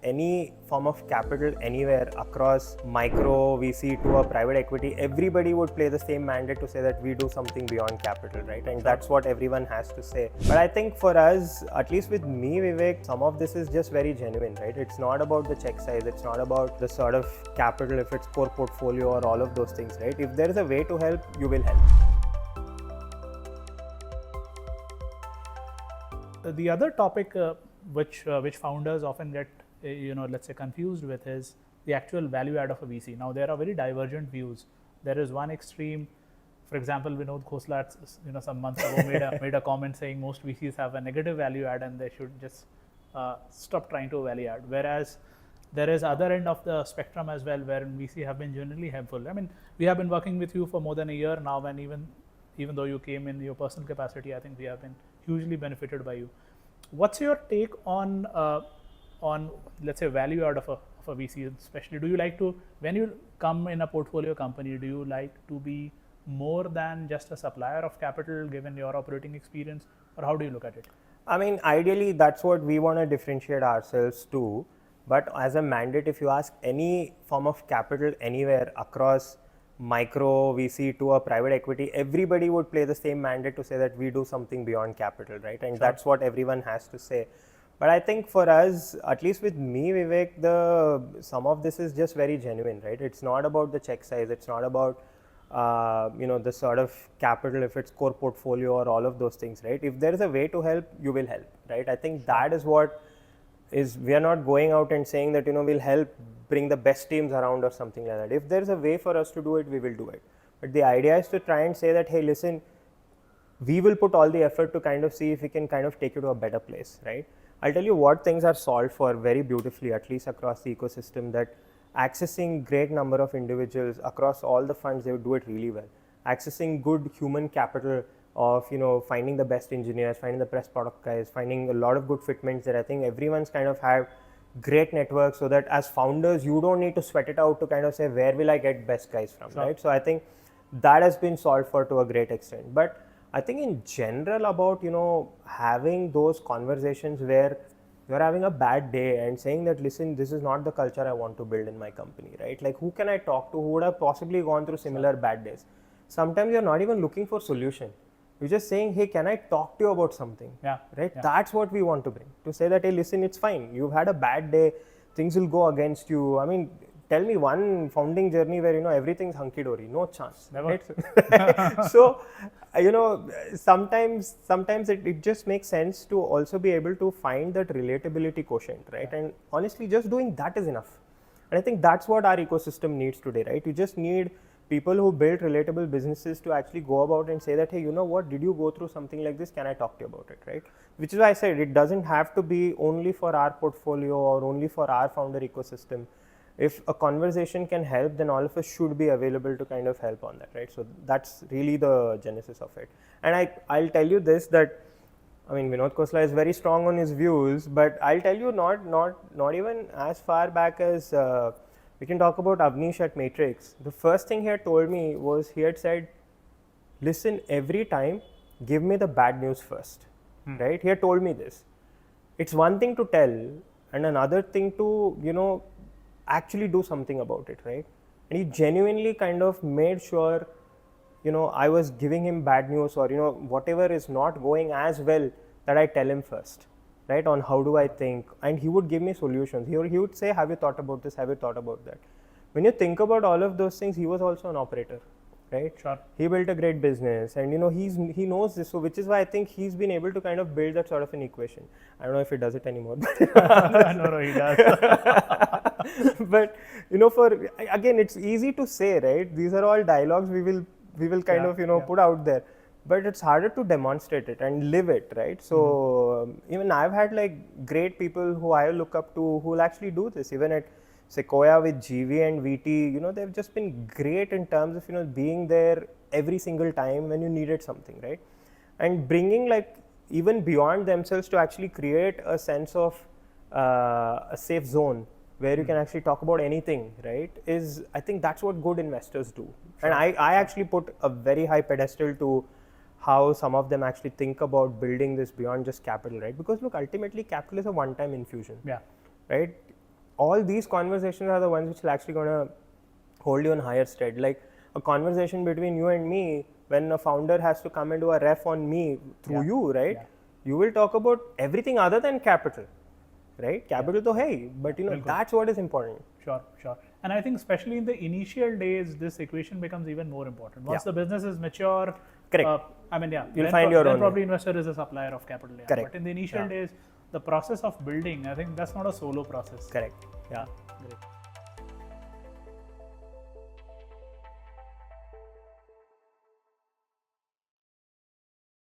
any form of capital anywhere across micro VC to a private equity, everybody would play the same mandate to say that we do something beyond capital, right? And that's what everyone has to say. But I think for us, at least with me, Vivek, some of this is just very genuine, right? It's not about the check size, it's not about the sort of capital, if it's core portfolio or all of those things, right? If there is a way to help, you will help. The other topic which founders often get let's say confused with is the actual value add of a VC. Now there are very divergent views. There is one extreme, for example, Vinod Khosla some months ago made a comment saying most VCs have a negative value add and they should just stop trying to value add. Whereas there is other end of the spectrum as well, where VC have been generally helpful. I mean, we have been working with you for more than a year now, and even though you came in your personal capacity, I think we have been hugely benefited by you. What's your take on let's say value out of a VC, especially? Do you like to, when you come in a portfolio company, do you like to be more than just a supplier of capital given your operating experience, or how do you look at it? I mean, ideally, that's what we want to differentiate ourselves to. But as a mandate, if you ask any form of capital anywhere across micro VC to a private equity, everybody would play the same mandate to say that we do something beyond capital, right? And that's what everyone has to say. But I think for us, at least with me, Vivek, some of this is just very genuine, right? It's not about the check size, it's not about the sort of capital, if it's core portfolio or all of those things, right? If there is a way to help, you will help, right? I think that is what is, we are not going out and saying that we'll help bring the best teams around or something like that. If there's a way for us to do it, we will do it. But the idea is to try and say that, hey, listen, we will put all the effort to kind of see if we can kind of take you to a better place, right? I'll tell you what things are solved for very beautifully, at least across the ecosystem, that accessing great number of individuals across all the funds, they would do it really well. Accessing good human capital of finding the best engineers, finding the best product guys, finding a lot of good fitments that I think everyone's kind of have great network, so that as founders you don't need to sweat it out to kind of say where will I get best guys from, right? So I think that has been solved for to a great extent. But I think in general about having those conversations where you're having a bad day and saying that, listen, this is not the culture I want to build in my company, right? Like, who can I talk to who would have possibly gone through similar bad days? Sometimes you're not even looking for solution. You're just saying, hey, can I talk to you about something? Right? Yeah. That's what we want to bring. To say that, hey, listen, it's fine. You've had a bad day. Things will go against you. I mean, tell me one founding journey where, everything's hunky-dory. No chance. Never. Right? So, sometimes it just makes sense to also be able to find that relatability quotient, right? Yeah. And honestly, just doing that is enough. And I think that's what our ecosystem needs today, right? You just need people who build relatable businesses to actually go about and say that, hey, you know what, did you go through something like this? Can I talk to you about it, right? Which is why I said it doesn't have to be only for our portfolio or only for our founder ecosystem. If a conversation can help, then all of us should be available to kind of help on that, right? So that's really the genesis of it. And I'll tell you this, that, I mean, Vinod Khosla is very strong on his views, but I'll tell you not even as far back as, we can talk about Avnish at Matrix. The first thing he had told me was, he had said, listen, every time, give me the bad news first, right? He had told me this. It's one thing to tell and another thing to, actually do something about it, right? And he genuinely kind of made sure, I was giving him bad news or, whatever is not going as well, that I tell him first. Right, on how do I think, and he would give me solutions. He would say, have you thought about this? Have you thought about that? When you think about all of those things, he was also an operator, right? Sure. He built a great business, and he knows this. So which is why I think he's been able to kind of build that sort of an equation. I don't know if he does it anymore. No, he does. But again, it's easy to say, right? These are all dialogues we will kind of put out there. But it's harder to demonstrate it and live it, right? So even I've had like great people who I look up to who will actually do this. Even at Sequoia with GV and VT, they've just been great in terms of, being there every single time when you needed something, right? And bringing like even beyond themselves to actually create a sense of a safe zone where you can actually talk about anything, right? I think that's what good investors do. Sure. And I actually put a very high pedestal to how some of them actually think about building this beyond just capital, right? Because look, ultimately capital is a one-time infusion, right? all these conversations are the ones which will actually gonna hold you in higher stead. Like a conversation between you and me, when a founder has to come and do a ref on me through you, right? Yeah. You will talk about everything other than capital, right? Capital to hey, but that's what is important. Sure. And I think especially in the initial days, this equation becomes even more important. Once the business is mature, correct. You'll find your then own probably investor is a supplier of capital. Yeah. Correct. But in the initial days, the process of building, I think that's not a solo process. Correct. Yeah. Great.